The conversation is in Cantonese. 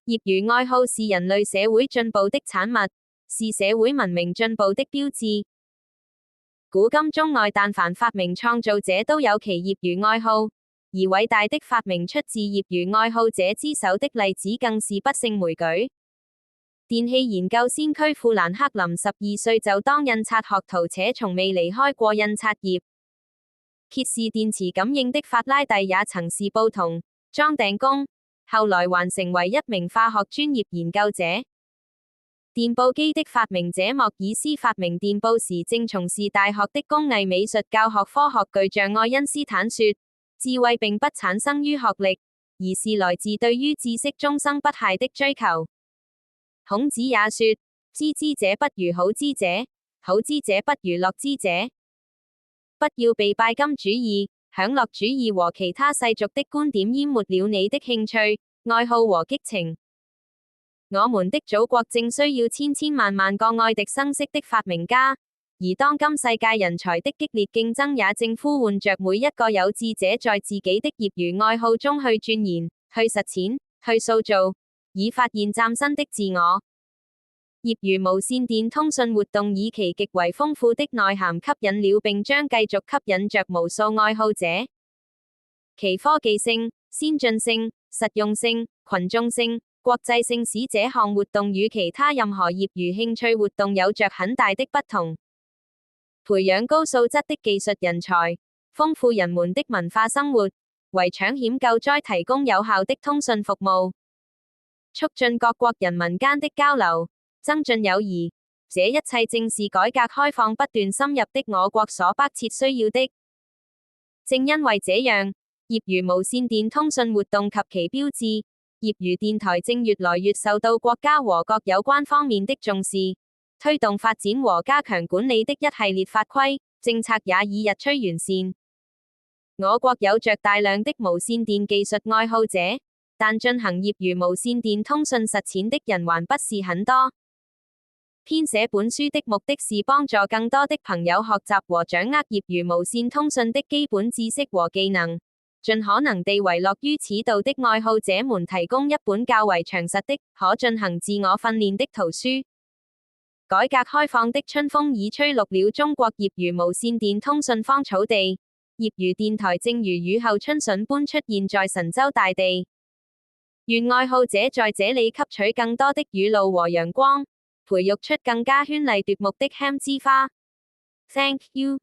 業餘愛好是人類社會進步的產物，是社會文明進步的標誌。古今中外但凡發明創造者都有其業餘愛好，而偉大的發明出自業餘愛好者之手的例子更是不勝枚舉。電氣研究先驅富蘭克林12歲就當印刷學徒，且從未離開過印刷業。揭示電磁感應的法拉第也曾是布銅裝訂工，後來還成為一名化學專業研究者。電報機的發明者莫爾斯發明電報時正從事大學的工藝美術教學科學巨匠愛因斯坦說，智慧並不產生於學歷，而是來自對於知識終生不懈的追求。孔子也說，知之者不如好知者，好知者不如樂知者。不要被拜金主義、享樂主義和其他世俗的觀點淹沒了你的興趣、愛好和激情。我們的祖國正需要千千萬萬個愛迪生式的發明家，而當今世界人才的激烈競爭也正呼喚着每一個有志者在自己的業餘愛好中去鑽研、去實踐、去塑造，以發現嶄新的自我。業餘無線電通訊活動以其極為豐富的內涵吸引了並將繼續吸引着無數愛好者。其科技性、先進性、實用性、群眾性、國際性使這項活動與其他任何業餘興趣活動有着很大的不同。培養高素質的技術人才，豐富人們的文化生活，為搶險救災提供有效的通訊服務，促進各國人民間的交流，增進友誼，這一切正是改革開放不斷深入的我國所迫切需要的。正因為這樣，業餘無線電通訊活動及其標誌，業餘電台正越來越受到國家和各有關方面的重視，推動發展和加強管理的一系列法規、政策也已日趨完善。我國有着大量的無線電技術愛好者，但進行業餘無線電通訊實踐的人還不是很多。編寫本書的目的是幫助更多的朋友學習和掌握業餘無線通訊的基本知識和技能，盡可能地為樂於此道的愛好者們提供一本較為詳實的、可進行自我訓練的圖書。改革開放的春風已吹綠了中國業餘無線電通訊芳草地，業餘電台正如雨後春筍般出現在神州大地。願愛好者在這裡吸取更多的雨露和陽光，培育出更加絢麗奪目的 ham 之花。Thank you。